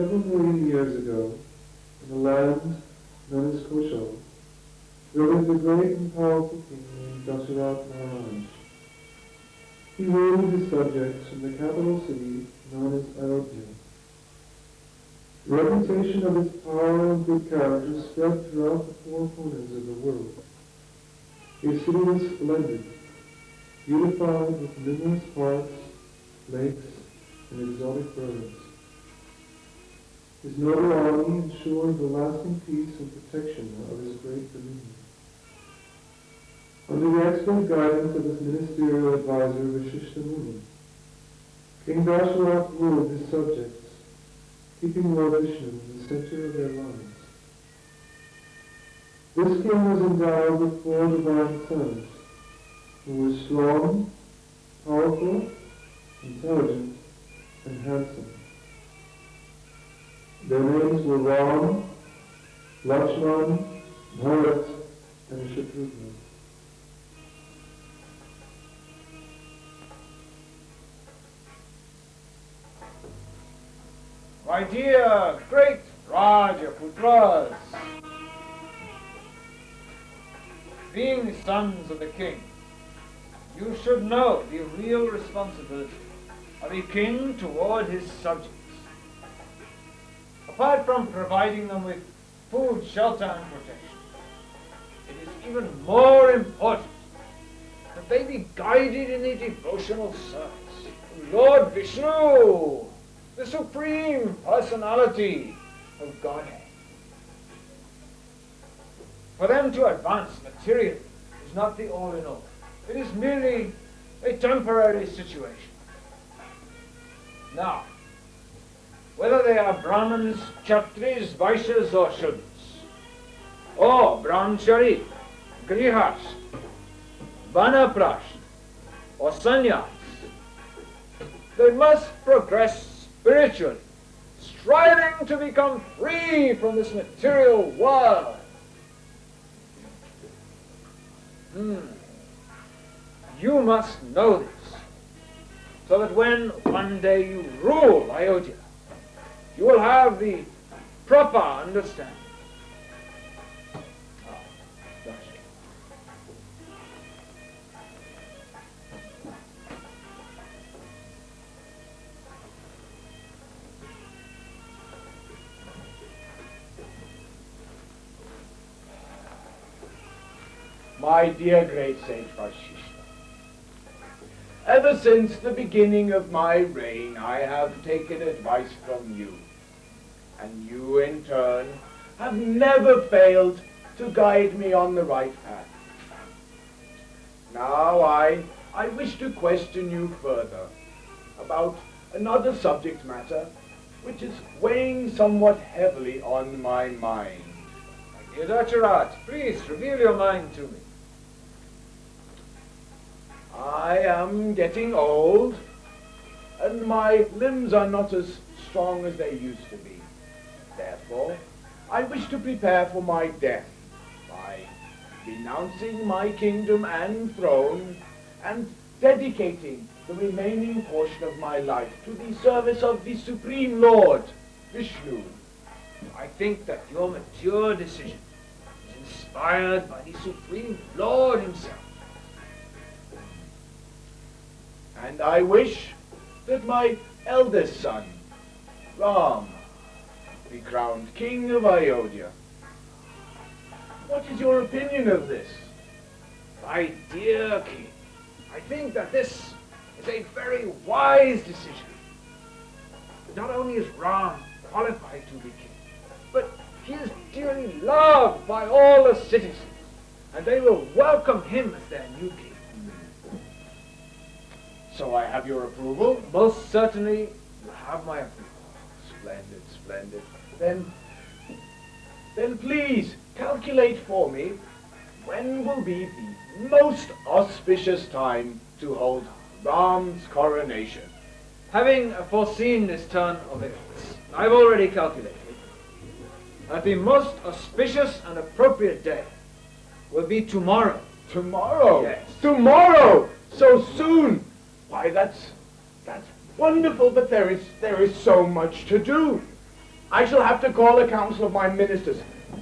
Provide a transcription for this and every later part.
several million years ago, in a land known as Kosala, there lived a great and powerful king named Dasharatha Maharaj. He ruled his subjects from the capital city known as Ayodhya. The reputation of his power and good character spread throughout the four corners of the world. His city was splendid, beautified with numerous parks, lakes, and exotic birds. His noble army ensured the lasting peace and protection of his great dominion. Under the expert guidance of his ministerial advisor Vashishta Muni, King Dasharatha ruled his subjects, keeping Lord Vishnu in the center of their lives. This king was endowed with four divine sons, who were strong, powerful, intelligent, and handsome. Their names were Rama, Lakshmana, Bharata, and Shatrugna. My dear great Rajaputras, being sons of the king, you should know the real responsibility of a king toward his subjects. Apart from providing them with food, shelter, and protection, it is even more important that they be guided in a devotional service to Lord Vishnu, the Supreme Personality of Godhead. For them to advance materially is not the all-in-all. It is merely a temporary situation. Now, whether they are Brahmins, Kshatris, Vaishyas, or Shudras, or Brahmachari, Grihas, Vanaprasth, or Sannyas, they must progress spiritually, striving to become free from this material world. You must know this, so that when one day you rule Ayodhya, you will have the proper understanding. My dear great sage Vashishta, ever since the beginning of my reign, I have taken advice from you, and you in turn have never failed to guide me on the right path. Now I wish to question you further about another subject matter which is weighing somewhat heavily on my mind. My dear Dacharat, please reveal your mind to me. I am getting old, and my limbs are not as strong as they used to be. Therefore, I wish to prepare for my death by renouncing my kingdom and throne and dedicating the remaining portion of my life to the service of the Supreme Lord, Vishnu. I think that your mature decision is inspired by the Supreme Lord himself. And I wish that my eldest son, Rama, be crowned king of Ayodhya. What is your opinion of this? My dear king, I think that this is a very wise decision. Not only is Ram qualified to be king, but he is dearly loved by all the citizens, and they will welcome him as their new king. So I have your approval? Most certainly, you have my approval. Splendid, splendid. Then please calculate for me when will be the most auspicious time to hold Ram's coronation. Having foreseen this turn of events, I've already calculated that the most auspicious and appropriate day will be tomorrow. Tomorrow? Yes. Tomorrow! So soon! Why, that's wonderful, but there is so much to do. I shall have to call a council of my ministers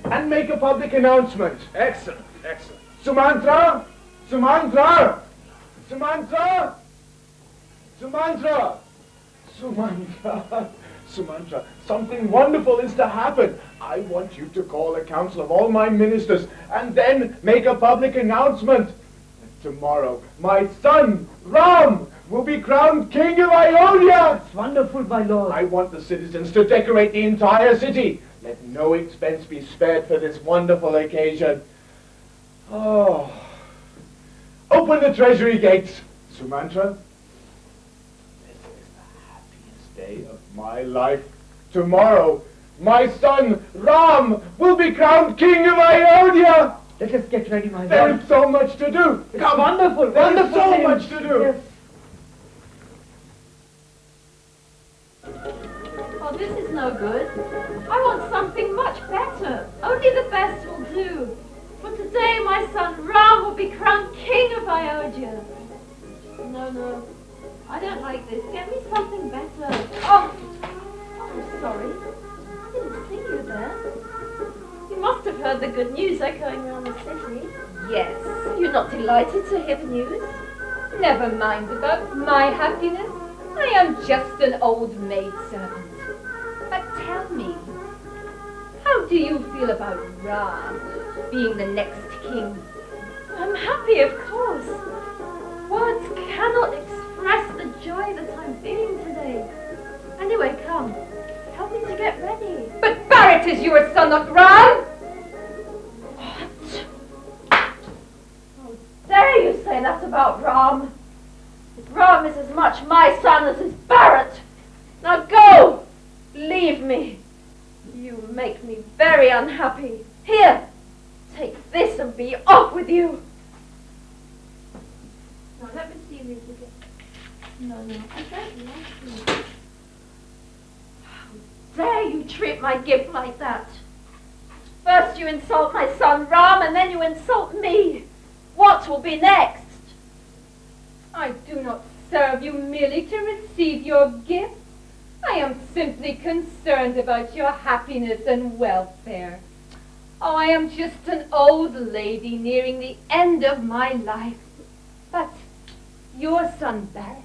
and make a public announcement. Excellent, excellent. Sumantra! Sumantra! Sumantra! Sumantra! Sumantra! Sumantra, something wonderful is to happen. I want you to call a council of all my ministers and then make a public announcement. Tomorrow, my son, Ram, will be crowned king of Ionia. It's wonderful, my lord. I want the citizens to decorate the entire city. Let no expense be spared for this wonderful occasion. Oh. Open the treasury gates, Sumantra. This is the happiest day of my life. Tomorrow, my son, Ram, will be crowned king of Ionia. Let us get ready, my lord. There is so much to do. It's wonderful, There is wonderful so thing. much to do. Yes. Oh, this is no good. I want something much better. Only the best will do. For today my son Ram will be crowned king of Ionia. No, no. I don't like this. Get me something better. Oh, I'm sorry. I didn't see you there. You must have heard the good news echoing around the city. Yes, You're not delighted to hear the news? never mind about my happiness. I am just an old maidservant. But tell me, how do you feel about Ram being the next king? I'm happy, of course. Words cannot express the joy that I'm feeling today. Anyway, come. Help me to get ready. But Bharata is your son, not Ram! What? How dare you say that about Ram? Ram is as much my son as is Bharata. Now go! Leave me. You make me very unhappy. Here, take this and be off with you. Now let me see you again. No, I don't like you. How dare you treat my gift like that? First you insult my son Ram and then you insult me. What will be next? I do not serve you merely to receive your gift. I am simply concerned about your happiness and welfare. Oh, I am just an old lady nearing the end of my life. But your son Bharata,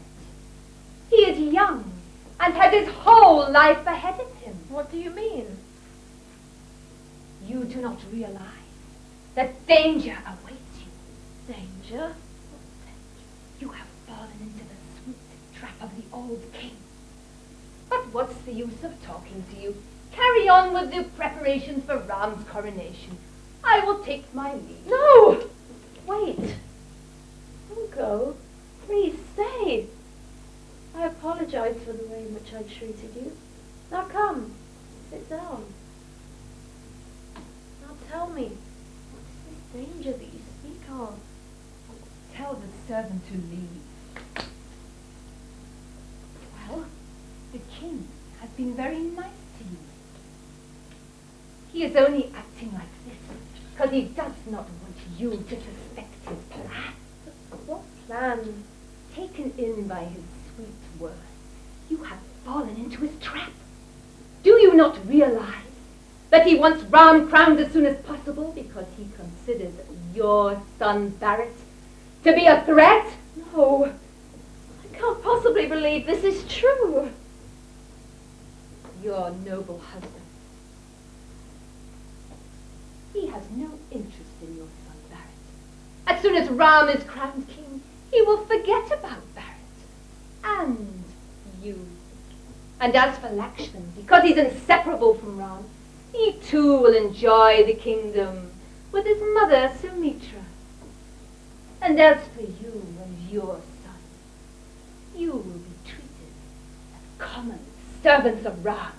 he is young and has his whole life ahead of him. What do you mean? You do not realize that danger awaits you. Danger? You have fallen into the sweet trap of the old king. But what's the use of talking to you? Carry on with the preparations for Ram's coronation. I will take my leave. No! Wait. Don't go. Please stay. I apologize for the way in which I treated you. Now come. Sit down. Now tell me, what is this danger that you speak of? Tell the servant to leave. Well, the king has been very nice to you. He is only acting like this because he does not want you to suspect his plan. What plan? Taken in by his sweet words, you have fallen into his trap. Do you not realize that he wants Ram crowned as soon as possible because he considers your son Bharata to be a threat? No. I can't possibly believe this is true. Your noble husband. He has no interest in your son Bharata. As soon as Ram is crowned king, he will forget about Bharata. And you. And as for Lakshman, because he's inseparable from Ram, he too will enjoy the kingdom with his mother Sumitra. And as for you and your son, you will be treated as common servants of Ram.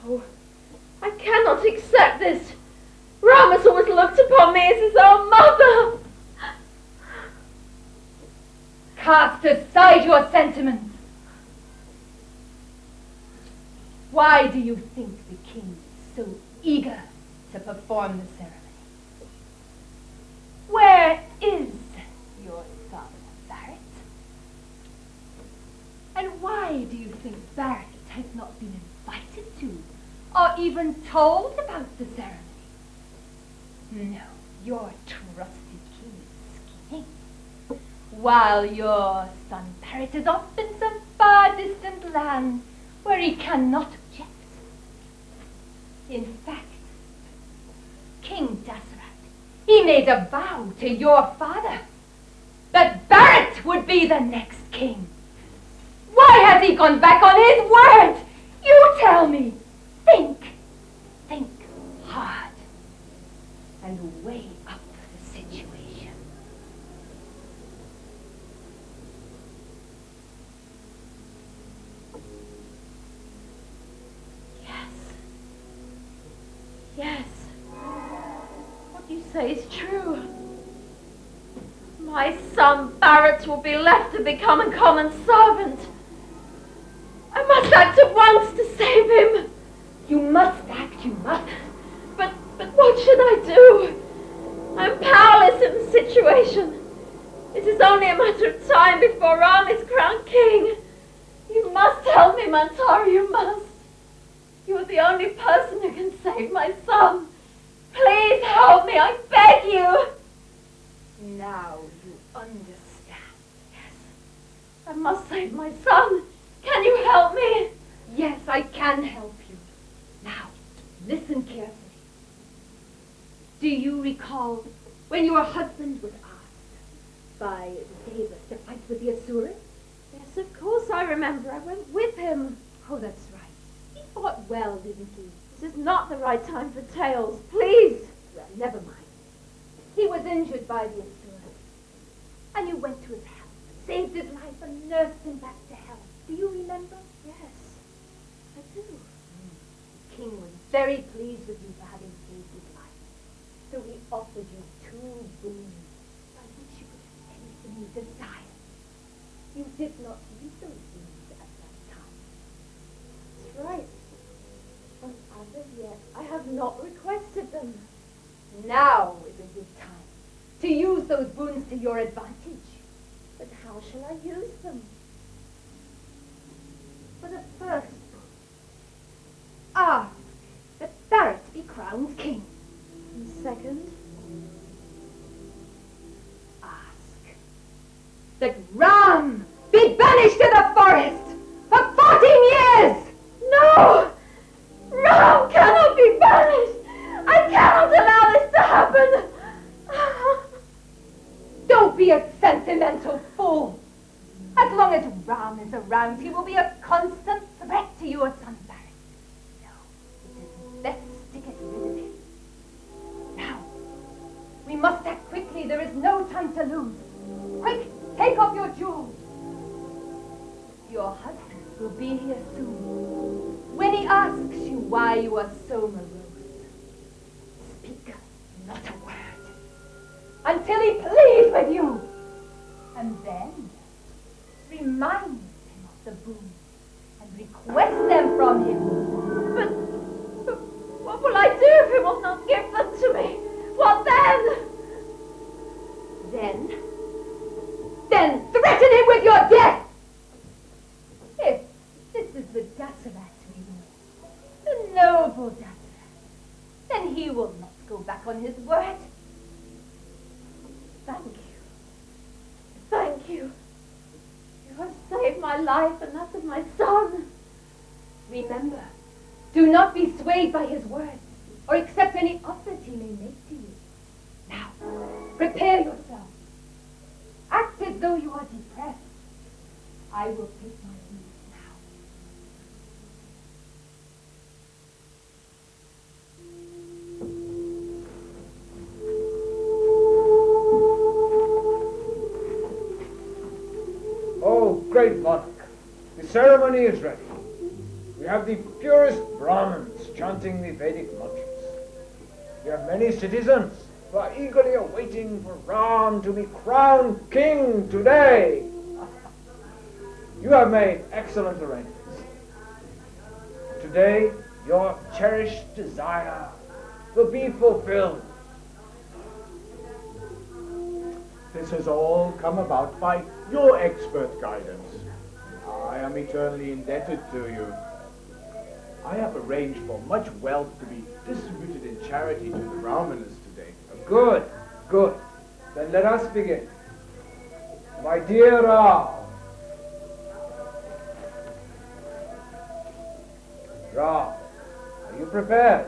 No. I cannot accept this. Ram has always looked upon me as his own mother. Cast aside your sentiments. Why do you think the king is so eager to perform the ceremony? Where is your son, Bharata? And why do you think Bharata has not been invited to or even told about the ceremony. No, your trusted king is scheming, while your son Bharata is off in some far distant land where he cannot object. In fact, King Dassarat, he made a vow to your father that Bharat would be the next king. Why has he gone back on his word? You tell me. Think hard, and weigh up the situation. Yes, what you say is true. My son Bharat will be left to become a common servant. I must act at once to save him. You must act, you must. But what should I do? I'm powerless in the situation. It is only a matter of time before Ram is crowned king. You must help me, Mantara, you must. You are the only person who can save my son. Please help me, I beg you. Now you understand. Yes, I must save my son. Can you help me? Yes, I can help you. Now, listen carefully. Do you recall when your husband was asked by the Devas to fight with the Asuras? Yes, of course I remember. I went with him. Oh, that's right. He fought well, didn't he? This is not the right time for tales. Please. Well, never mind. He was injured by the Asuras. And you went to his help, saved his life, and nursed him back to health. Do you remember? Yes, I do. The king was very pleased with you for having saved his life. So he offered you 2 boons by which you could have anything you desired. You did not use those boons at that time. That's right. And as of yet, I have not requested them. Now is a good time to use those boons to your advantage. But how shall I use them? For the first boon, ask that Bharat be crowned king. And second, Ask that Ram be banished to the forest for 14 years! no! Ram cannot be banished! I cannot allow this to happen! Don't be a sentimental fool! As long as Ram is around, he will be a constant threat to your son Bharat. No, it is best to get rid of him. Now, we must act quickly. There is no time to lose. Quick, take off your jewels. Your husband will be here soon. When he asks you why you are so morose, speak not a word until he pleads with you. And then remind him of the boons and request them from him. But what will I do if he will not give them to me? What then? Then threaten him with your death! If this is the Dassarat we know, the noble Dassarat, then he will not go back on his word. Thank you. Thank you. You have saved my life and that of my son. Remember, do not be swayed by his words or accept any offers he may make to you. Now, prepare yourself. Act as though you are depressed. I will take my leave now. Oh, great monarch, the ceremony is ready. We have the purest Brahmins chanting the Vedic mantras. We have many citizens who are eagerly awaiting for Ram to be crowned king today. You have made excellent arrangements. Today, your cherished desire will be fulfilled. This has all come about by your expert guidance. I am eternally indebted to you. I have arranged for much wealth to be distributed in charity to the Brahmanas today. Good, good. Then let us begin. My dear Ram. Ram, are you prepared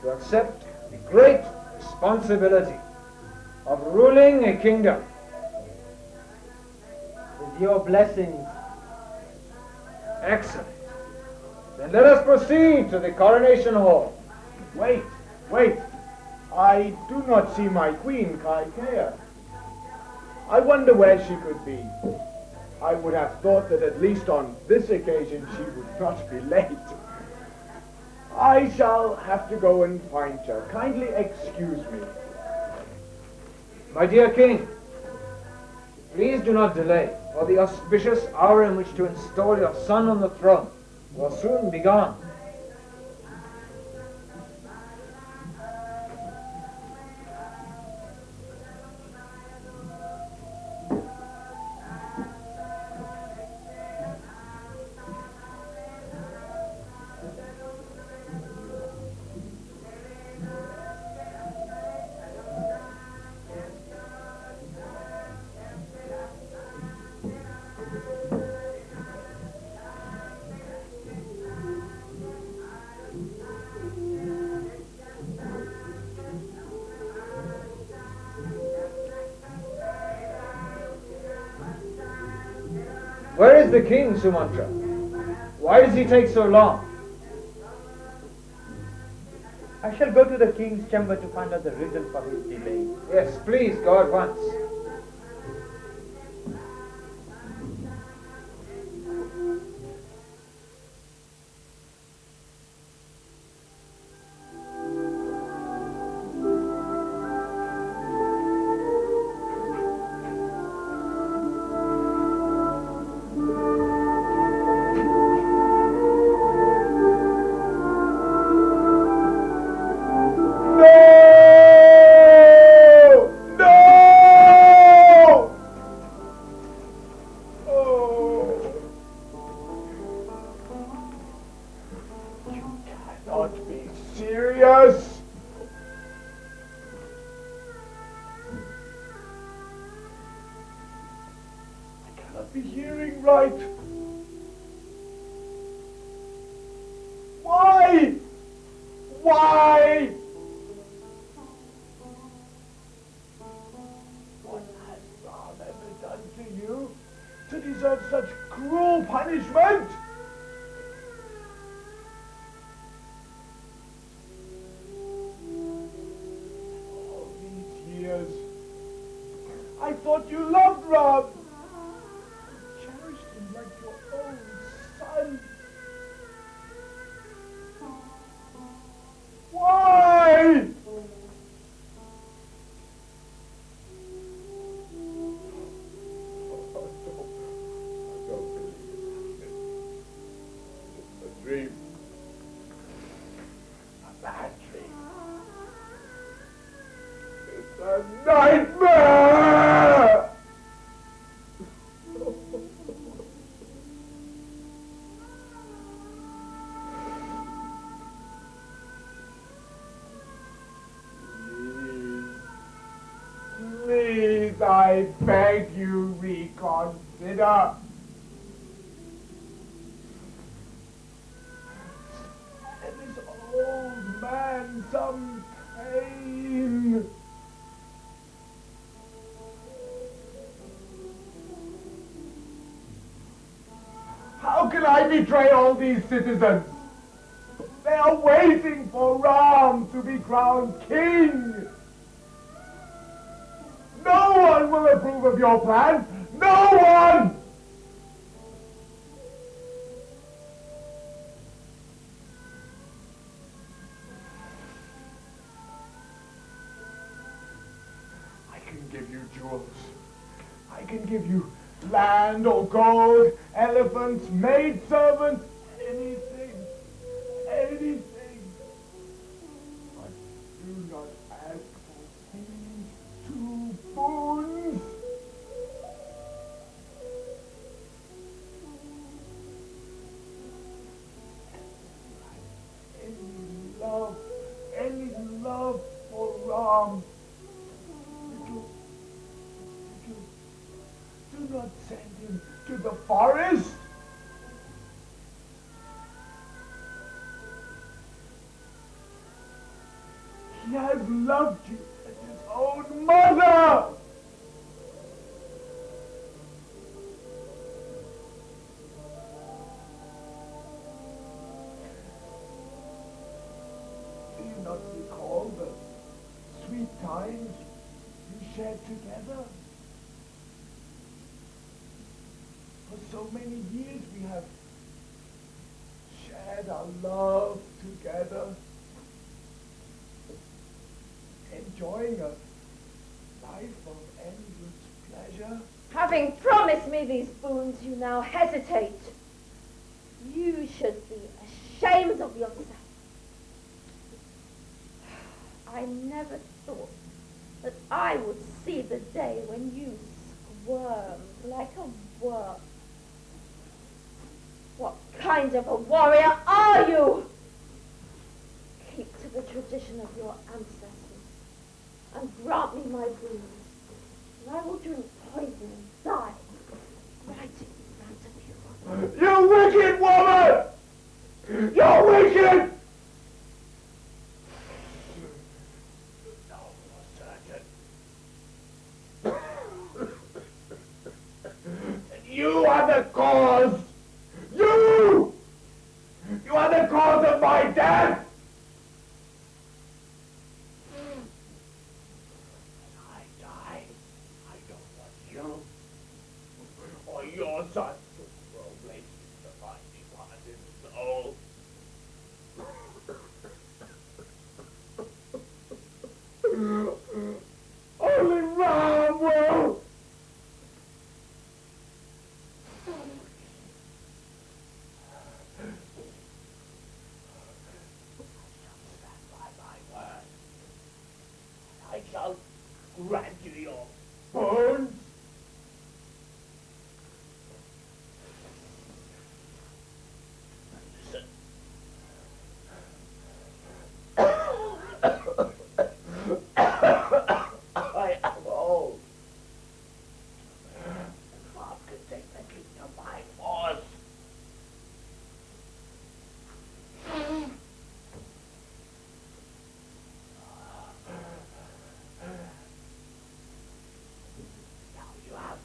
to accept the great responsibility of ruling a kingdom? With your blessings. Excellent. Then let us proceed to the coronation hall. Wait. I do not see my queen, Kaikeyi. I wonder where she could be. I would have thought that at least on this occasion she would not be late. I shall have to go and find her. Kindly excuse me. My dear king, please do not delay, for the auspicious hour in which to install your son on the throne will soon be gone. Where is the king, Sumatra? Why does he take so long? I shall go to the king's chamber to find out the reason for his delay. Yes, please go at once. Why? What has Rama ever done to you to deserve such cruel punishment? All these years, I thought you loved Ram. You cherished him like your own son. Why? I don't believe it. It's a dream. A bad dream. It's a nightmare! Please, I beg you, reconsider. Give this old man some pain. How can I betray all these citizens? They are waiting for Ram to be crowned king. No one will approve of your plan. No one! I can give you jewels. I can give you land or gold, elephants, maidservants, anything. Anything. But do not ask for these two boons. Ram. Do not send him to the forest. He has loved you as his own mother. Do you not recall the sweet times you shared together? For so many years we have shared our love together, enjoying a life of endless pleasure. Having promised me these boons, you now hesitate. You should be ashamed of yourself. I never thought that I would see the day when you squirmed like a worm. What kind of a warrior are you? Keep to the tradition of your ancestors and grant me my boons, and I will drink poison and die right in front of you. You wicked woman! You're wicked! No, certain. You are the cause! You! You are the cause of my death! When I die, I don't want you or your son to throw blades into my departed soul. Only Ram will! I shall grant you your bones. Listen. I am old. God could take the kingdom by force.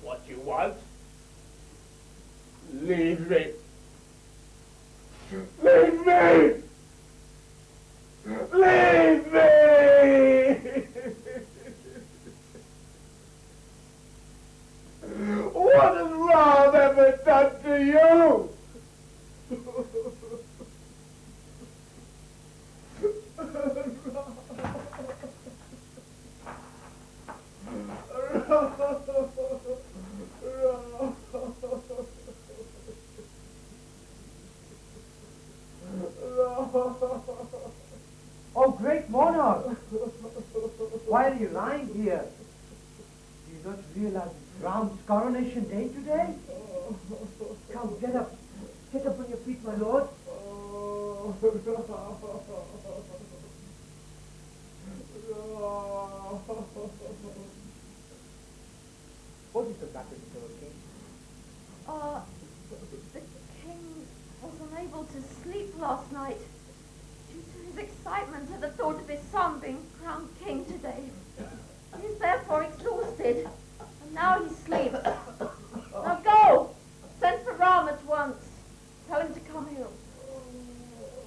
What you want? Leave me! Leave me! Leave me! What has Ram ever done to you? Oh, great monarch! Why are you lying here? Do you not realize it's Ram's coronation day today? Come, get up. Get up on your feet, my lord. What is the matter with your king? The king was unable to sleep last night due to his excitement at the thought of his son being crowned king today. He is therefore exhausted, and now he sleeps. Now go! Send for Rama at once. Tell him to come here.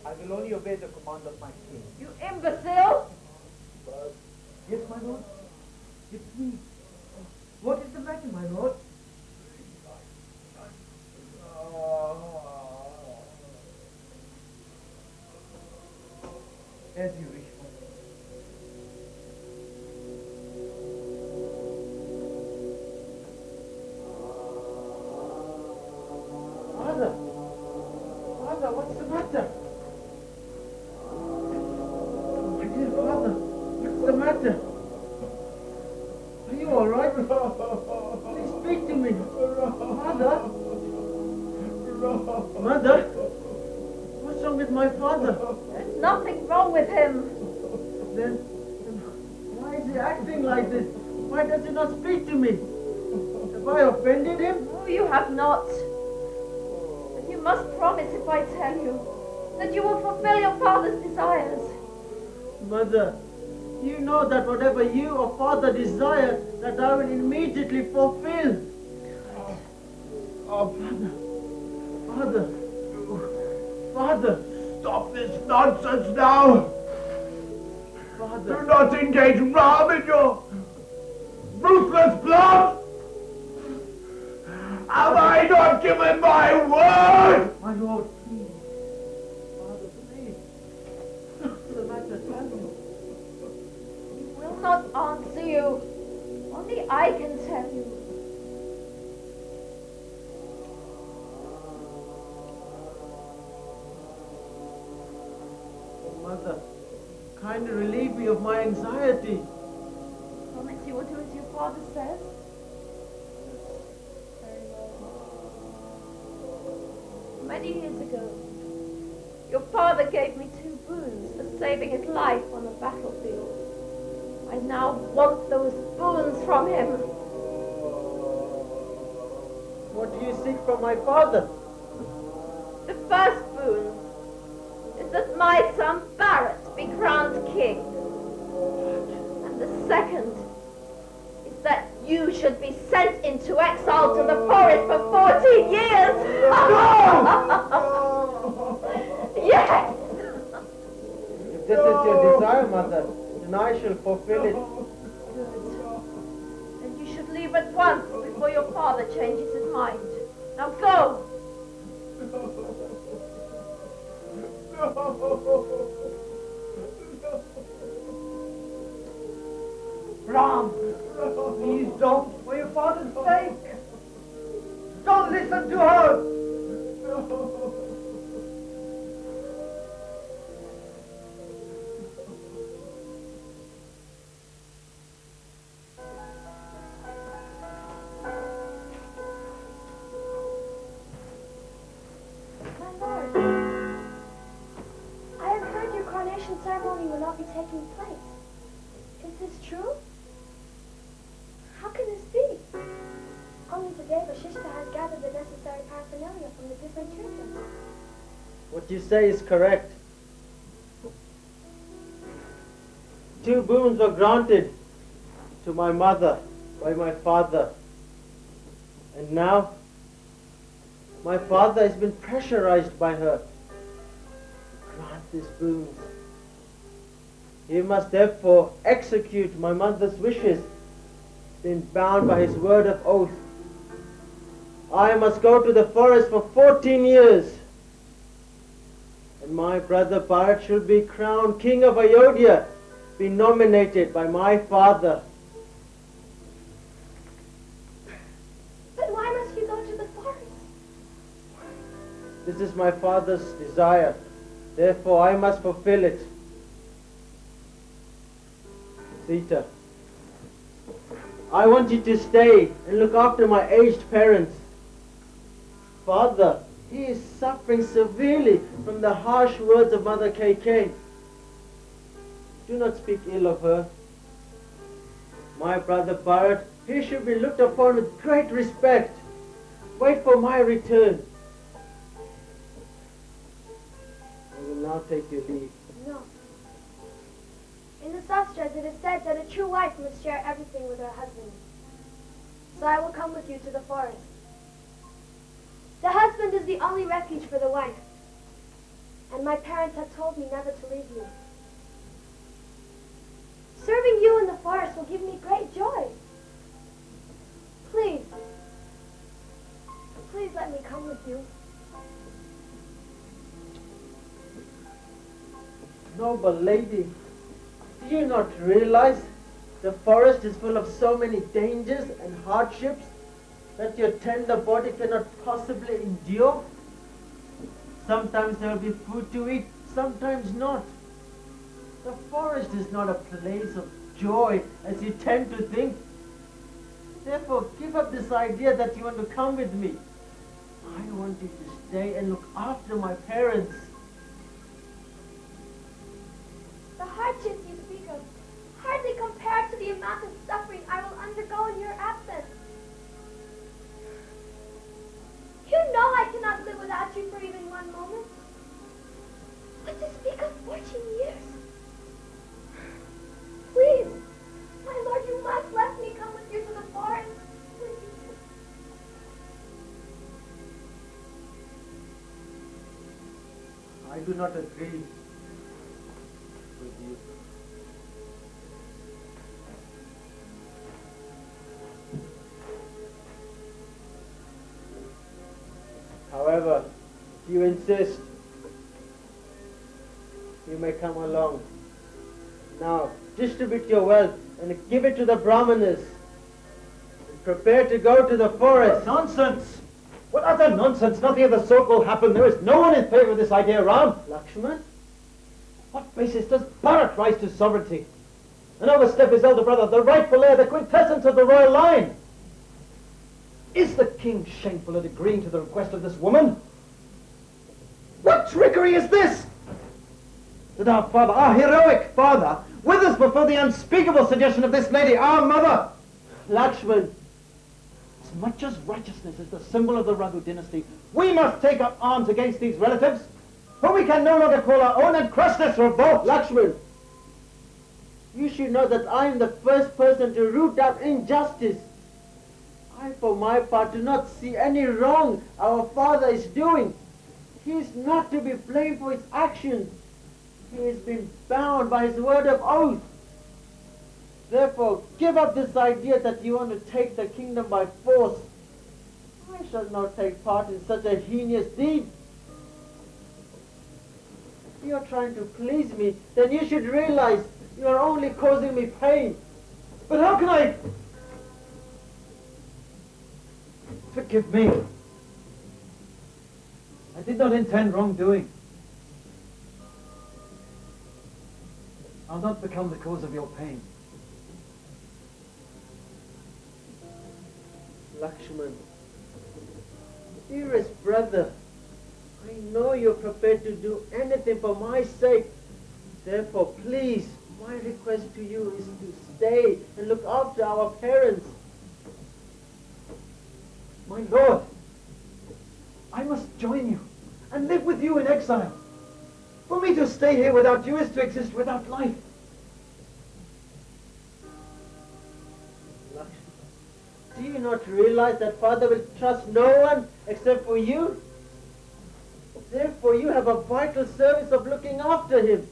I will only obey the command of my king. You imbecile! Yes, my lord? It's me. What is the matter, my lord? As you wish, my lord. Father! Father, what's the matter? My dear father, what's the matter? Are you all right? Please speak to me. Mother? Mother? What's wrong with my father? There's nothing wrong with him. Then why is like this? Why does he not speak to me? Have I offended him? Oh, you have not. And you must promise, if I tell you, that you will fulfill your father's desires. Mother, you know that whatever you or father desire, that I will immediately fulfill. Oh, Father. Father. Stop this nonsense now! Father. Do not engage Ram in your ruthless plot! Have I not given my word? My lord, please. Father, please. What's the matter? Tell me. He will not answer you. Only I can tell you. Mother, kindly relieve me of my anxiety. Promise you will do as your father says. Many years ago, your father gave me 2 boons for saving his life on the battlefield. I now want those boons from him. What do you seek from my father? The first boon is that my son Bharata be crowned king. And the second is that you should be sent into exile to the forest for 14 years. Yes! If this is your desire, Mother, then I shall fulfill it. Good. And you should leave at once before your father changes his mind. Now go! Ram, please don't, for your father's sake. Don't listen to her. My lord, I have heard your coronation ceremony will not be taking place. Is this true? How can this be? Only today Vashishta has gathered the necessary paraphernalia from the different churches. What you say is correct. 2 boons were granted to my mother by my father. And now, my father has been pressurized by her to grant these boons. He must therefore execute my mother's wishes, being bound by his word of oath. I must go to the forest for 14 years. And my brother Bharata shall be crowned king of Ayodhya, be nominated by my father. But why must you go to the forest? This is my father's desire. Therefore, I must fulfill it. Sita, I want you to stay and look after my aged parents. Father, he is suffering severely from the harsh words of Mother Kaikeyi. Do not speak ill of her. My brother Bharata, he should be looked upon with great respect. Wait for my return. I will now take your leave. No. In the sastras it is said that a true wife must share everything with her husband. So I will come with you to the forest. The husband is the only refuge for the wife. And my parents have told me never to leave you. Serving you in the forest will give me great joy. Please. Please let me come with you. Noble lady, do you not realize the forest is full of so many dangers and hardships that your tender body cannot possibly endure? Sometimes there will be food to eat, sometimes not. The forest is not a place of joy as you tend to think. Therefore, give up this idea that you want to come with me. I want you to stay and look after my parents. The hardships you speak of hardly compare to the the amount of suffering I will undergo in your absence. You know I cannot live without you for even one moment. But to speak of 14 years. Please, my lord, you must let me come with you to the forest. Please. I do not agree with you. However, if you insist, you may come along. Now, distribute your wealth and give it to the Brahmanas. And prepare to go to the forest. Nonsense! What utter nonsense! Nothing of the sort will happen. There is no one in favor of this idea, Ram. Lakshman? What basis does Bharat rise to sovereignty and overstep his elder brother, the rightful heir, the quintessence of the royal line? Is the king shameful at agreeing to the request of this woman? What trickery is this? That our father, our heroic father, withers before the unspeakable suggestion of this lady, our mother? Lakshman, As much as righteousness is the symbol of the Raghu dynasty, we must take up arms against these relatives, for we can no longer call our own and crush this revolt. Lakshman, you should know that I am the first person to root out injustice. I, for my part, do not see any wrong our father is doing. He is not to be blamed for his actions. He has been bound by his word of oath. Therefore, give up this idea that you want to take the kingdom by force. I shall not take part in such a heinous deed. If you are trying to please me, then you should realize you are only causing me pain. But how can I... Forgive me. I did not intend wrongdoing. I'll not become the cause of your pain. Lakshman, dearest brother, I know you're prepared to do anything for my sake. Therefore, please, my request to you is to stay and look after our parents. My lord, I must join you and live with you in exile. For me to stay here without you is to exist without life. Lakshman, do you not realize that father will trust no one except for you? Therefore, you have a vital service of looking after him.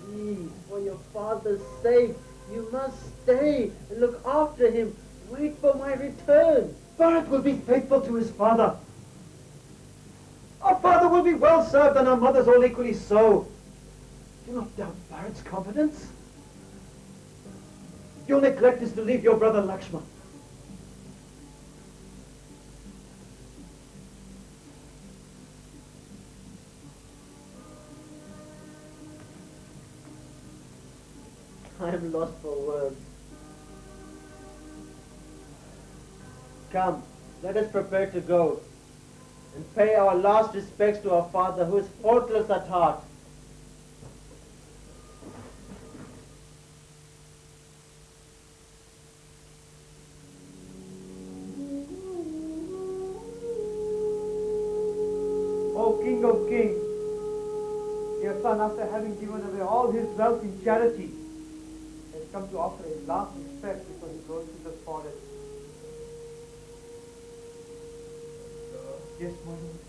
Please, for your father's sake, you must stay and look after him. Wait for my return. Bharat will be faithful to his father. Our father will be well served and our mothers all equally so. Do not doubt Bharat's confidence. Your neglect is to leave your brother Lakshman. I am lost for words. Come, let us prepare to go and pay our last respects to our father who is faultless at heart. O King of Kings, your son, after having given away all his wealth in charity, has come to offer his last respect before he goes to the forest. Yes, my lord.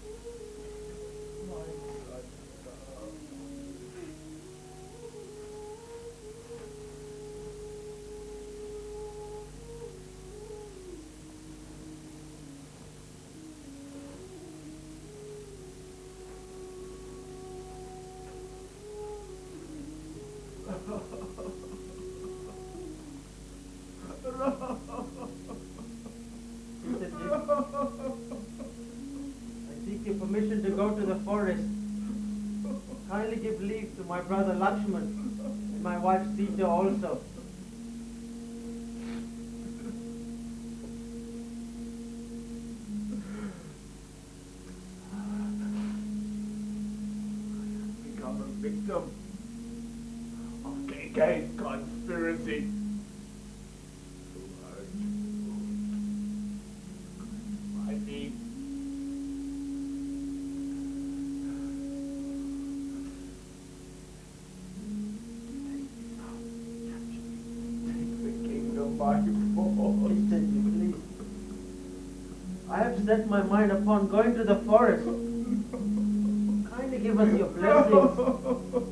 I seek your permission to go to the forest. Kindly give leave to my brother Lakshman and my wife Sita also. Become a victim of Kaikeyi's conspiracy to urge my need. Take the kingdom by force. Instantly, please. I have set my mind upon going to the forest. Kindly give us your blessings.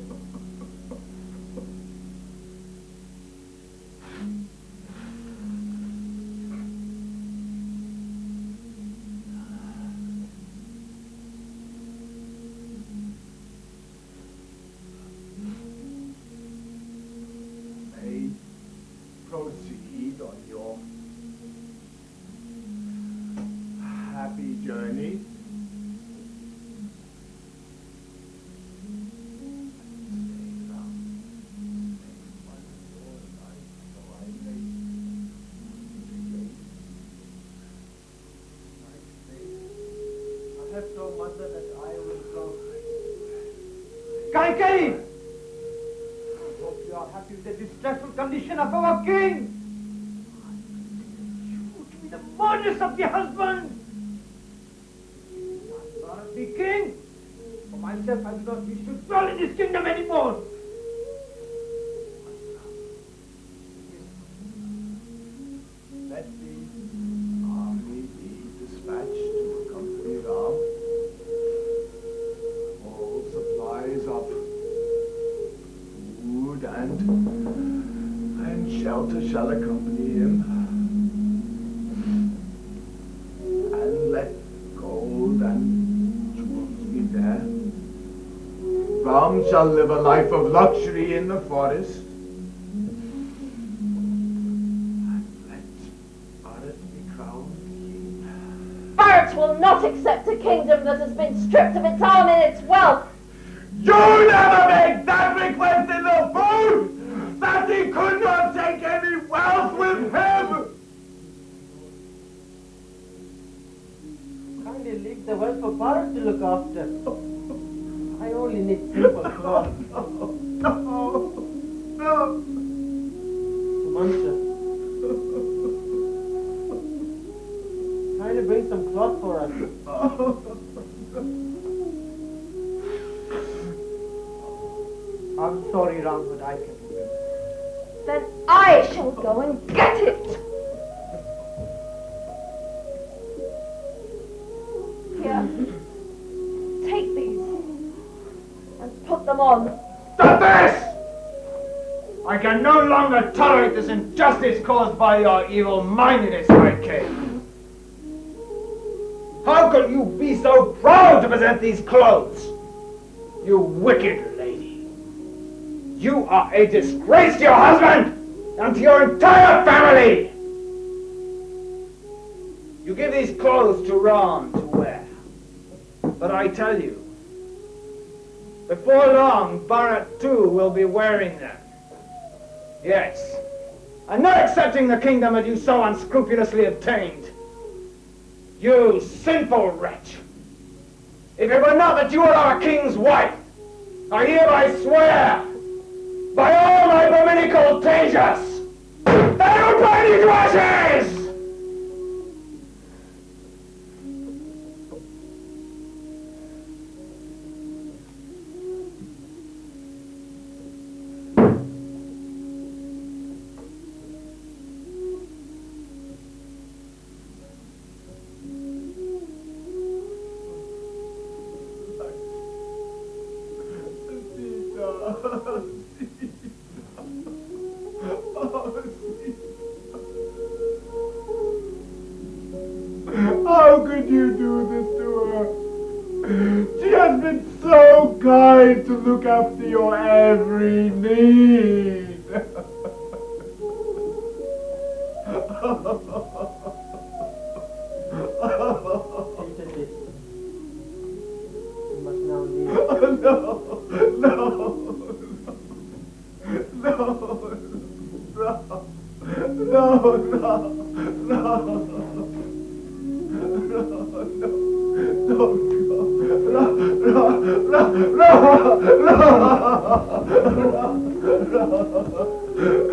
May proceed on your happy journey. I have so much that I will go. Kaikeyi! I hope you are happy with the distressful condition of our king. Shoot me the murders of the husband. Bharata be king. For myself, I do not wish to dwell in this kingdom anymore. Let the army be dispatched to accompany Ram. All supplies of food and shelter shall accompany him. And let gold and jewels be there. Ram shall live a life of luxury in the forest. Bharata will not accept a kingdom that has been stripped of its arm and its wealth. You never make that request in the food! That he could not take any wealth with him! Kindly leave the wealth for Bharata to look after. I only need simple cloth. No! Mancha. Kindly bring some cloth for us. I'm sorry, Ram, but I can do it. Then I shall go and get it. Here, take these and put them on. Stop this! I can no longer tolerate this injustice caused by your evil-mindedness, Kaikeyi. How could you be so proud to present these clothes? You wicked lady. You are a disgrace to your husband and to your entire family. You give these clothes to Ram to wear. But I tell you, before long, Bharata too will be wearing them. Yes, and not accepting the kingdom that you so unscrupulously obtained. You sinful wretch! If it were not that you are our king's wife, I hereby swear, by all my Brahminical tejas, that I will burn you to ashes! How could you do this to her? She has been so kind to look after your every need. Take this. You must now leave. No.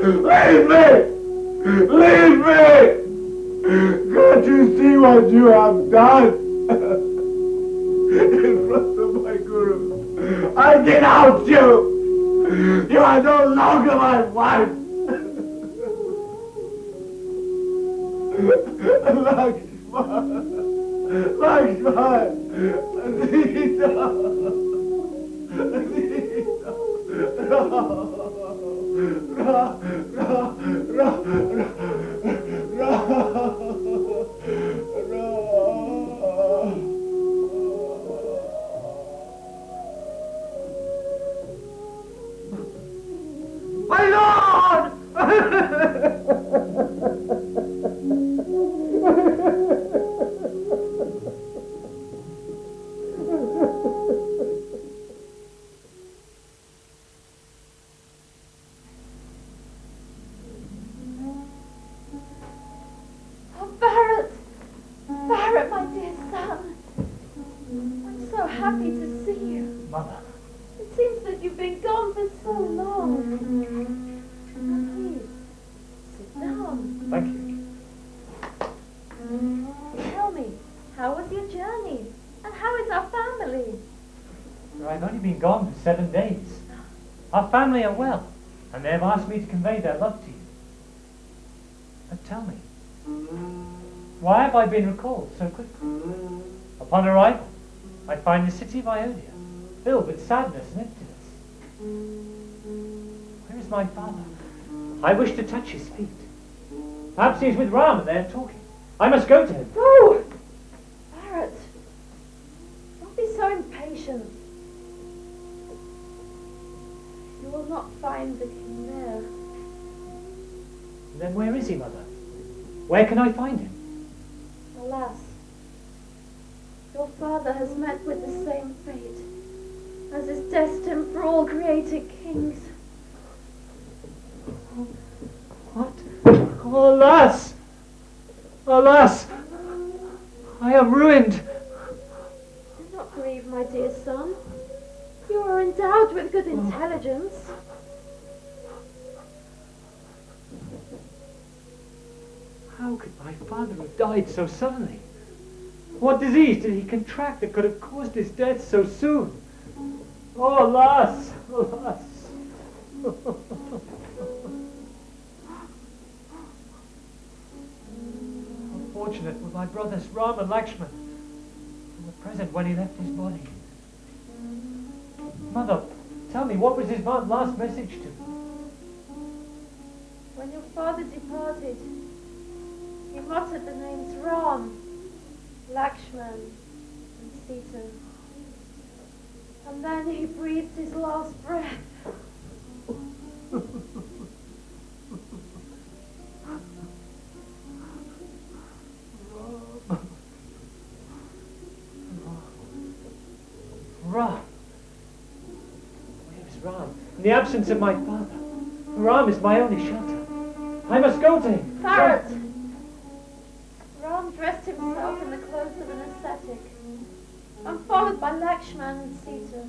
Leave me! Leave me! Can't you see what you have done? In front of my Guru, I denounce you! You are no longer my wife! Lakshman! Sita! My lord! Oh, Bharat! Bharat, my dear son! I'm so happy to see you. Mother. It seems that you've been gone for so long. Now, please, sit down. Thank you. Tell me, how was your journey? And how is our family? I've only been gone for 7 days. Our family are well, and they have asked me to convey their love to you. But tell me, why have I been recalled so quickly? Upon arrival, I find the city of Iodia filled with sadness and emptiness. Where is my father? I wish to touch his feet. Perhaps he is with Rama and they are talking. I must go to him. No! Bharat, don't be so impatient. You will not find the king there. Then where is he, Mother? Where can I find him? Alas, your father has met with the same fate as is destined for all created kings. What? Alas! Alas! I am ruined. Do not grieve, my dear son. You are endowed with good intelligence. How could my father have died so suddenly? What disease did he contract that could have caused his death so soon? Oh, alas! Alas! How fortunate were my brothers Rama and Lakshman, who were present when he left his body. Mother, tell me, what was his last message to me? When your father departed, he muttered the names Ram, Lakshman, and Sita. And then he breathed his last breath. Ram. Where is Ram? In the absence of my father, Ram is my only shelter. I must go to him. Bharat! Ram dressed himself in the clothes of an ascetic, and followed by Lakshman and Sita,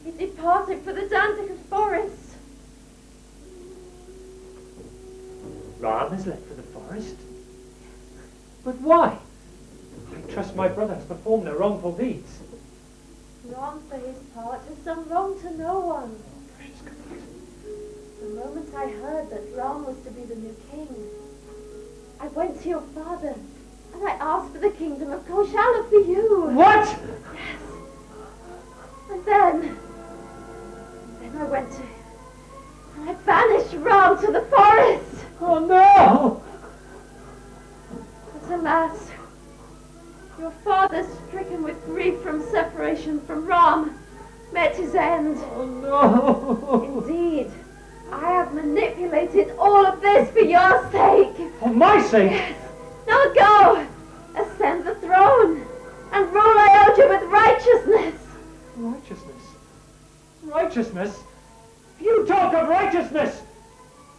he departed for the Dandaka forest. Ram has left for the forest? But why? I trust my brother has performed no wrongful deeds. Ram, for his part, has done wrong to no one. The moment I heard that Ram was to be the new king, I went to your father and I asked for the kingdom of Kosala for you. What? Yes. And then I went to him and I banished Ram to the forest. Oh no! But alas, your father, stricken with grief from separation from Ram, met his end. Oh no! Indeed, I have manipulated all of this for your sake. For my sake? Yes. Now go, ascend the throne, and rule Ayodhya with righteousness. Righteousness? Righteousness? You talk of righteousness!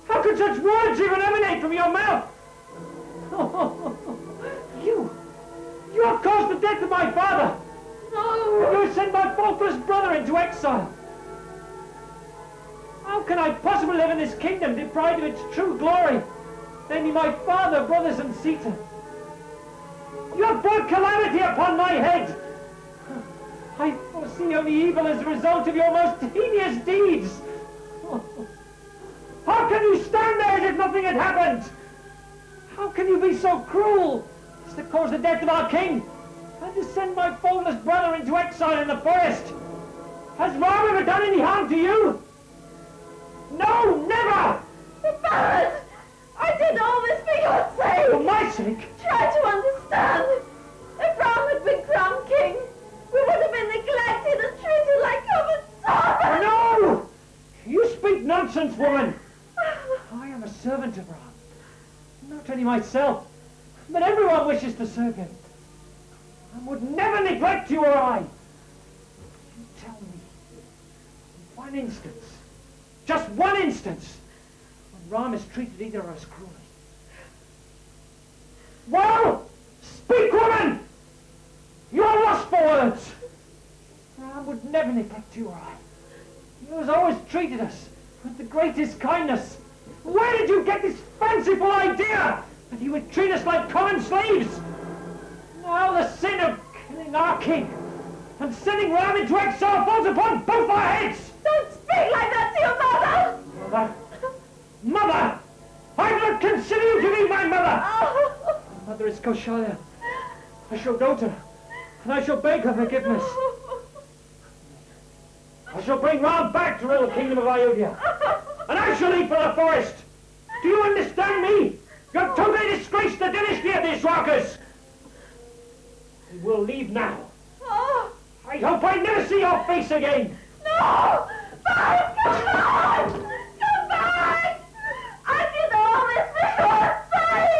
How could such words even emanate from your mouth? You have caused the death of my father! No! You have sent my faultless brother into exile! How can I possibly live in this kingdom deprived of its true glory, namely my father, brothers, and Sita? You have brought calamity upon my head. I foresee only evil as a result of your most heinous deeds. How can you stand there as if nothing had happened? How can you be so cruel as to cause the death of our king and to send my faultless brother into exile in the forest? Has Rama ever done any harm to you? No, never! Bharat, I did all this for your sake. For my sake? Try to understand. If Ram had been crowned king, we would have been neglected and treated like common servants. No! You speak nonsense, woman. I am a servant of Ram. Not only myself, but everyone wishes to serve him. I would never neglect you or I. You tell me, one instance, just one instance, when Ram has treated either of us cruelly. Well, speak, woman! You are lost for words. Ram would never neglect you or I. He has always treated us with the greatest kindness. Where did you get this fanciful idea that he would treat us like common slaves? Now the sin of killing our king and sending Ram into exile falls upon both our heads! Don't speak like that to your mother! Mother! Mother! I do not consider you to be my mother! Oh. My mother is Kosala. I shall go to her, and I shall beg her forgiveness. I shall bring Ram back to rule the kingdom of Ayodhya, and I shall leave for the forest. Do you understand me? You have totally disgraced the dynasty of the Ishwakas. You will leave now. Oh. I hope I never see your face again. No! Bharat, come back! Come back! I did all this for your sake!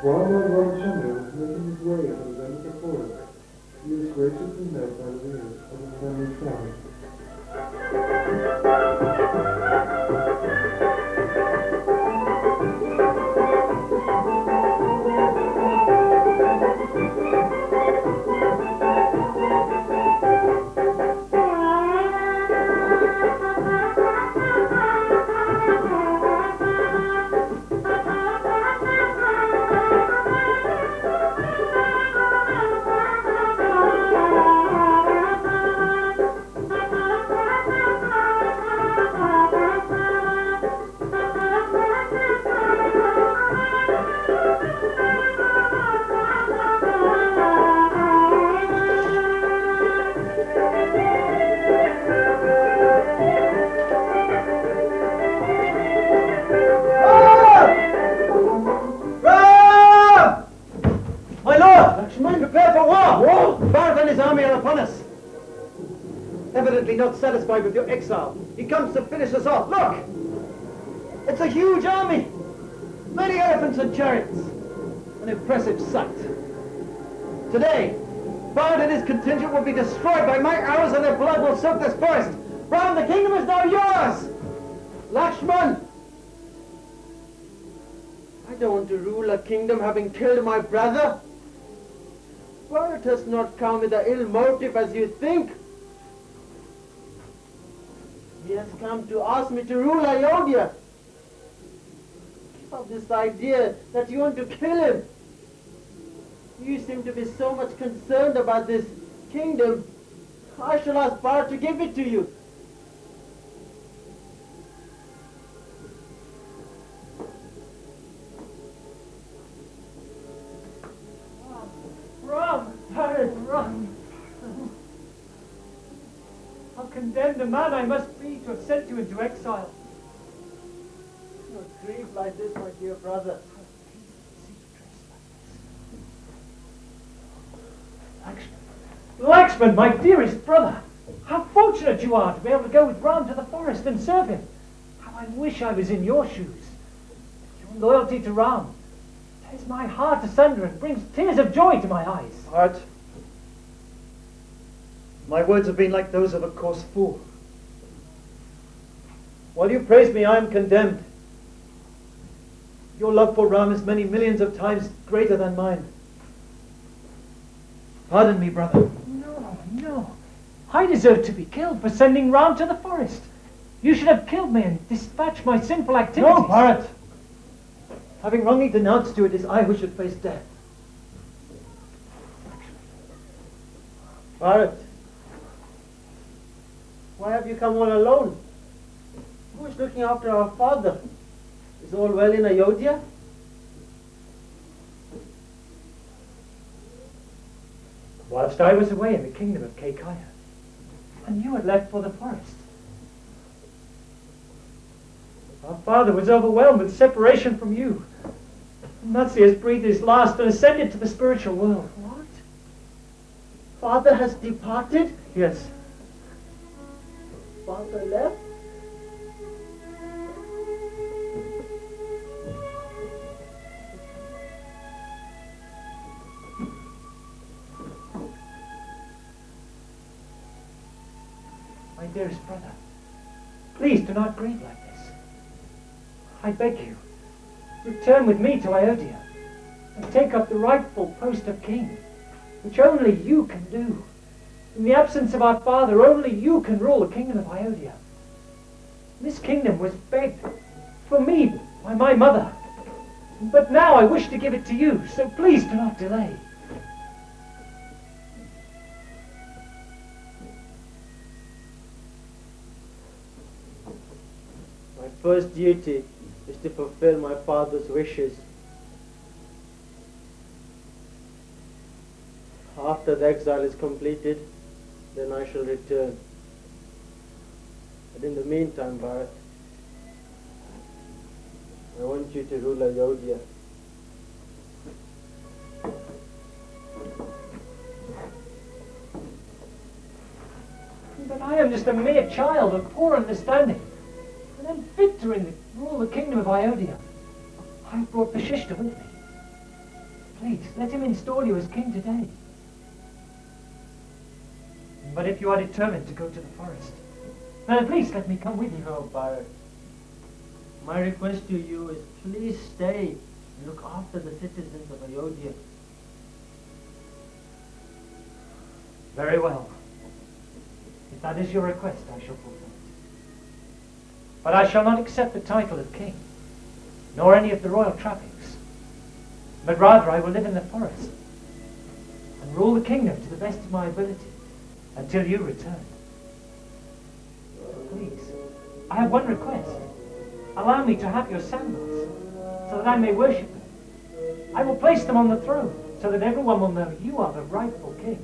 While Lord Ramachandra was making his way to the end of the forest, he was graciously met by the leaders of the friendly tribe. Evidently not satisfied with your exile. He comes to finish us off. Look! It's a huge army! Many elephants and chariots. An impressive sight. Today, Bharata and his contingent will be destroyed by my arrows and their blood will soak this forest. Ram, the kingdom is now yours! Lakshman! I don't want to rule a kingdom having killed my brother. Bharata's not come with a ill motive as you think. He has come to ask me to rule Ayodhya. Give up this idea that you want to kill him. You seem to be so much concerned about this kingdom. I shall ask Bharata to give it to you. Ram! Ram! How condemned a man I must be to have sent you into exile. Do not grieve like this, my dear brother. Lakshman, my dearest brother, how fortunate you are to be able to go with Ram to the forest and serve him. How I wish I was in your shoes. Your loyalty to Ram tears my heart asunder and brings tears of joy to my eyes. Heart, my words have been like those of a coarse fool. While you praise me, I am condemned. Your love for Ram is many millions of times greater than mine. Pardon me, brother. No, no. I deserve to be killed for sending Ram to the forest. You should have killed me and dispatched my sinful activities. No, Bharat. Having wrongly denounced you, it is I who should face death. Bharat, why have you come all alone? Who is looking after our father? Is all well in Ayodhya? Whilst I was away in the kingdom of Kaikeyi, and you had left for the forest. Our father was overwhelmed with separation from you. Natsi has breathed his last and ascended to the spiritual world. What? Father has departed? Yes. Father left? My dearest brother, please do not grieve like this. I beg you, return with me to Ayodhya and take up the rightful post of king, which only you can do. In the absence of our father, only you can rule the kingdom of Ayodhya. This kingdom was begged for me by my mother, but now I wish to give it to you, so please do not delay. My first duty is to fulfill my father's wishes. After the exile is completed, then I shall return. But in the meantime, Bharat, I want you to rule Ayodhya. But I am just a mere child of poor understanding, and unfit to rule the kingdom of Ayodhya. I have brought Vashishta with me. Please, let him install you as king today. But if you are determined to go to the forest, then at least let me come with you. No, Bharat. My request to you is please stay and look after the citizens of Ayodhya. Very well. If that is your request, I shall fulfill it. But I shall not accept the title of king, nor any of the royal trappings. But rather I will live in the forest and rule the kingdom to the best of my ability until you return. Please, I have one request. Allow me to have your sandals so that I may worship them. I will place them on the throne so that everyone will know you are the rightful king.